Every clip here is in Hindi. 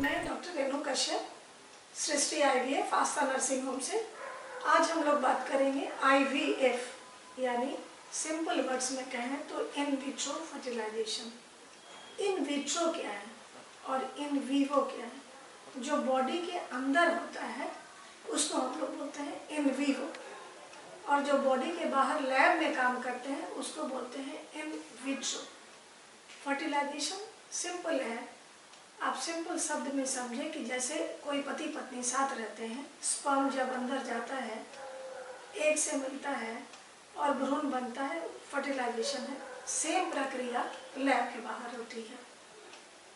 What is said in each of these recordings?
मैं डॉक्टर रेणु कश्यप, सृष्टि आईवीएफ आस्था नर्सिंग होम से। आज हम लोग बात करेंगे आईवीएफ यानी सिंपल वर्ड्स में कहें तो in vitro fertilisation. In vitro क्या है और इन वीवो क्या है? जो बॉडी के अंदर होता है उसको हम लोग बोलते हैं इन वीवो, और जो बॉडी के बाहर लैब में काम करते हैं उसको बोलते हैं इन विट्रो। फर्टिलाइजेशन सिंपल है, आप सिंपल शब्द में समझें कि जैसे कोई पति पत्नी साथ रहते हैं, स्पर्म जब अंदर जाता है, एग से मिलता है और भ्रूण बनता है, फर्टिलाइजेशन है। सेम प्रक्रिया लैब के बाहर होती है,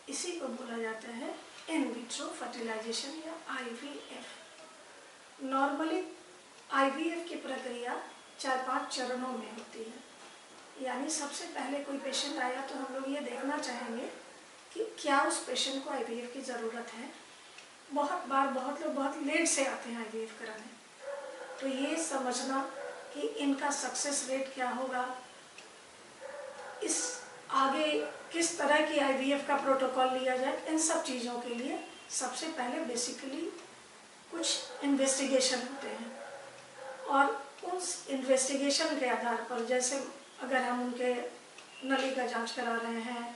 इसी को बोला जाता है इन विट्रो फर्टिलाइजेशन या आईवीएफ। नॉर्मली आईवीएफ की प्रक्रिया 4-5 चरणों में होती है। यानी सबसे पहले कोई पेशेंट आया तो हम लोग ये देखना चाहेंगे कि क्या उस पेशेंट को आईवीएफ की ज़रूरत है। बहुत बार बहुत लोग बहुत लेट से आते हैं आईवीएफ कराने, तो ये समझना कि इनका सक्सेस रेट क्या होगा, इस आगे किस तरह की आईवीएफ का प्रोटोकॉल लिया जाए, इन सब चीज़ों के लिए सबसे पहले बेसिकली कुछ इन्वेस्टिगेशन होते हैं। और उस इन्वेस्टिगेशन के आधार पर, जैसे अगर हम उनके नली का जांच करा रहे हैं,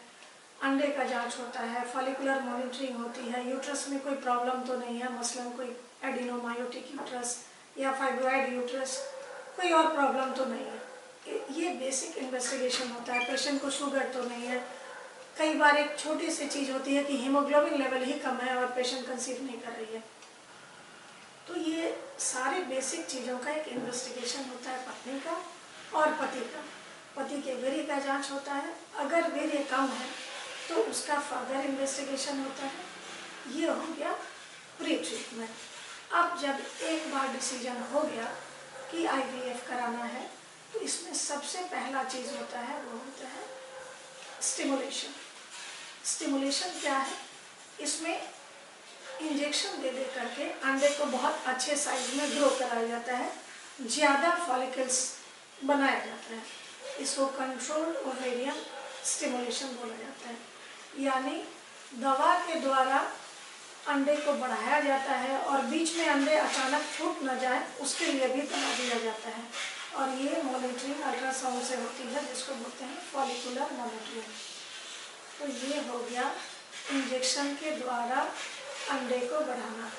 अंडे का जांच होता है, फॉलिकुलर मॉनिटरिंग होती है, यूट्रस में कोई प्रॉब्लम तो नहीं है, मसलन कोई एडिनोमायोटिक यूट्रस या फाइब्रॉइड यूट्रस, कोई और प्रॉब्लम तो नहीं है, ये बेसिक इन्वेस्टिगेशन होता है। पेशेंट को शुगर तो नहीं है। कई बार एक छोटी सी चीज़ होती है कि हीमोग्लोबिन लेवल ही कम है और पेशेंट कंसीव नहीं कर रही है, तो ये सारे बेसिक चीज़ों का एक इन्वेस्टिगेशन होता है पत्नी का और पति का। पति के वीर्य का जांच होता है, अगर वीर्य कम है तो उसका फर्दर इन्वेस्टिगेशन होता है। ये हो गया प्री ट्रीटमेंट। अब जब एक बार डिसीजन हो गया कि आईवीएफ कराना है, तो इसमें सबसे पहला चीज़ होता है वो होता है स्टिमुलेशन। स्टिमुलेशन क्या है? इसमें इंजेक्शन दे करके अंडे को बहुत अच्छे साइज में ग्रो कराया जाता है, ज़्यादा फॉलिकल्स बनाया जाता है। इसको कंट्रोल्ड ओवेरियन स्टिमुलेशन बोला जाता है। यानी दवा के द्वारा अंडे को बढ़ाया जाता है और बीच में अंडे अचानक फूट न जाए उसके लिए भी दवा दिया जाता है, और ये मॉनिटरिंग अल्ट्रासाउंड से होती है, जिसको बोलते हैं फॉलिकुलर मॉनिटरिंग। तो ये हो गया इंजेक्शन के द्वारा अंडे को बढ़ाना।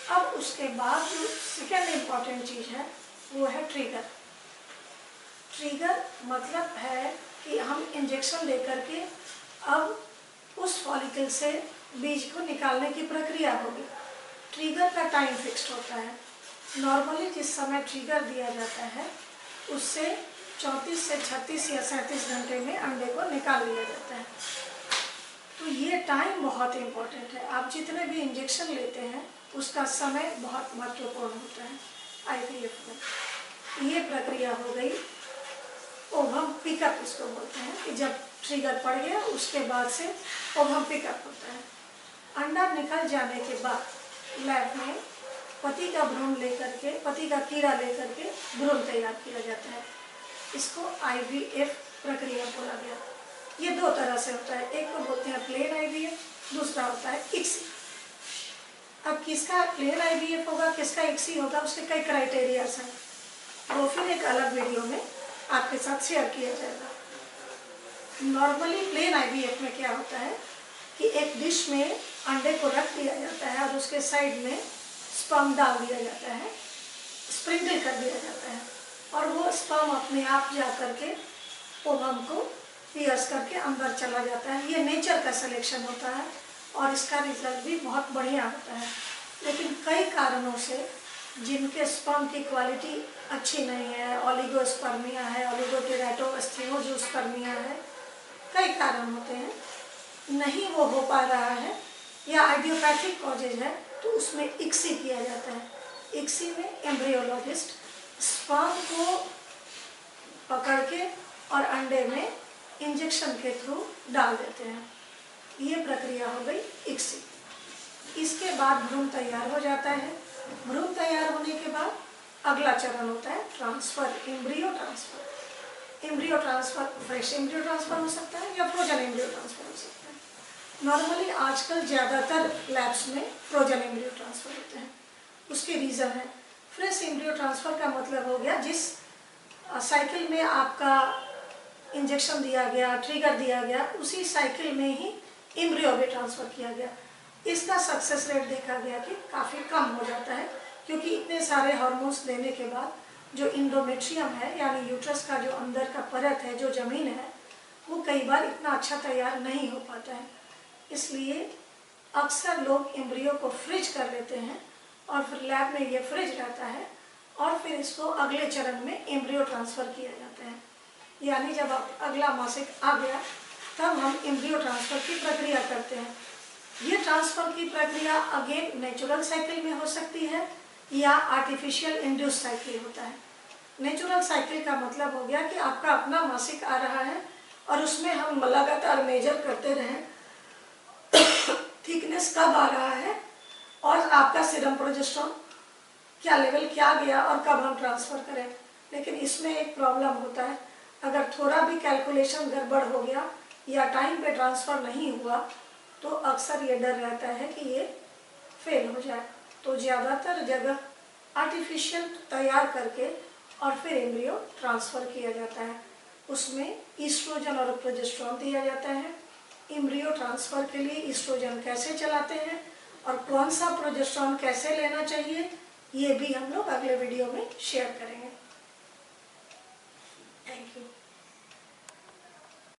अब उसके बाद जो सेकेंड इम्पॉर्टेंट चीज़ है वो है ट्रिगर। ट्रिगर मतलब है कि हम इंजेक्शन लेकर के अब उस फॉलिकल से बीज को निकालने की प्रक्रिया होगी। ट्रिगर का टाइम फिक्स्ड होता है। नॉर्मली जिस समय ट्रिगर दिया जाता है उससे 34 से 36 या 37 घंटे में अंडे को निकाल लिया जाता है। तो ये टाइम बहुत इम्पोर्टेंट है। आप जितने भी इंजेक्शन लेते हैं उसका समय बहुत महत्वपूर्ण होता है आईवीएफ में। ये प्रक्रिया हो गई ओवम पिकअप, इसको बोलते हैं कि जब ट्रिगर पड़ गया उसके बाद से ओवम पिकअप होता है। अंडा निकल जाने के बाद लैब में पति का भ्रूण लेकर के, पति का कीड़ा लेकर के भ्रूण तैयार किया जाता है। इसको आईवीएफ प्रक्रिया बोला गया। ये दो तरह से होता है, एक को बोलते हैं प्लेन आईवीएफ, दूसरा होता है इक्सी। अब किसका प्लेन आईवीएफ होगा, किसका इक्सी होगा, उसके कई क्राइटेरियाज हैं, वो फिर एक अलग वीडियो में आपके साथ शेयर किया जाएगा। नॉर्मली प्लेन आईवीएफ में क्या होता है कि एक डिश में अंडे को रख दिया जाता है और उसके साइड में स्पर्म डाल दिया जाता है, स्प्रिंकल कर दिया जाता है, और वो स्पर्म अपने आप जा करके ओवम को पियर्स करके अंदर चला जाता है। ये नेचर का सिलेक्शन होता है और इसका रिजल्ट भी बहुत बढ़िया होता है। लेकिन कई कारणों से जिनके स्पर्म की क्वालिटी अच्छी नहीं है, ओलिगोस्पर्मिया है, ओलिगोटेराटोस्थियोजोस्पर्मिया है, कई कारण होते हैं, नहीं वो हो पा रहा है, या आइडियोपैथिक कॉजेज है, तो उसमें इक्सी किया जाता है। इक्सी में एम्ब्रियोलॉजिस्ट स्पर्म को पकड़ के और अंडे में इंजेक्शन के थ्रू डाल देते हैं। ये प्रक्रिया हो गई इक्सी। इसके बाद भ्रूण तैयार हो जाता है। भ्रूण तैयार होने के बाद अगला चरण होता है transfer, embryo transfer. Embryo transfer fresh embryo transfer हो सकता है या फ्रोजन एम्ब्रियो ट्रांसफर हो सकता है। नॉर्मली आजकल ज़्यादातर लैब्स में फ्रोजन एम्ब्रियो ट्रांसफ़र होते हैं। उसके रीज़न है, फ्रेश एम्ब्रियो ट्रांसफ़र का मतलब हो गया जिस साइकिल में आपका इंजेक्शन दिया गया, ट्रिगर दिया गया, उसी साइकिल में ही एम्ब्रियो भी ट्रांसफ़र किया गया। इसका सक्सेस रेट देखा गया कि काफ़ी कम हो जाता है, क्योंकि इतने सारे हार्मोन्स देने के बाद जो इंडोमेट्रियम है यानी यूट्रस का जो अंदर का परत है, जो ज़मीन है, वो कई बार इतना अच्छा तैयार नहीं हो पाता है। इसलिए अक्सर लोग एम्ब्रियो को फ्रीज कर लेते हैं और फिर लैब में ये फ्रिज रहता है और फिर इसको अगले चरण में एम्ब्रियो ट्रांसफ़र किया जाता है। यानी जब अगला मासिक आ गया तब हम एम्ब्रियो ट्रांसफ़र की प्रक्रिया करते हैं। ये ट्रांसफ़र की प्रक्रिया अगेन नेचुरल साइकिल में हो सकती है या आर्टिफिशियल इंड्यूस साइकिल होता है। नेचुरल साइकिल का मतलब हो गया कि आपका अपना मासिक आ रहा है और उसमें हम लगातार मेजर करते रहें थिकनेस कब आ रहा है और आपका सीरम प्रोजेस्टेरोन क्या लेवल क्या गया और कब हम ट्रांसफ़र करें। लेकिन इसमें एक प्रॉब्लम होता है, अगर थोड़ा भी कैलकुलेशन गड़बड़ हो गया या टाइम पे ट्रांसफ़र नहीं हुआ तो अक्सर ये डर रहता है कि ये फेल हो जाए। तो ज़्यादातर जगह आर्टिफिशियल तैयार करके और फिर एम्ब्रियो ट्रांसफ़र किया जाता है। उसमें ईस्ट्रोजन और प्रोजेस्टेरोन दिया जाता है। एम्ब्रियो ट्रांसफ़र के लिए ईस्ट्रोजन कैसे चलाते हैं और कौन सा प्रोजेस्टेरोन कैसे लेना चाहिए, ये भी हम लोग अगले वीडियो में शेयर करेंगे। Thank you.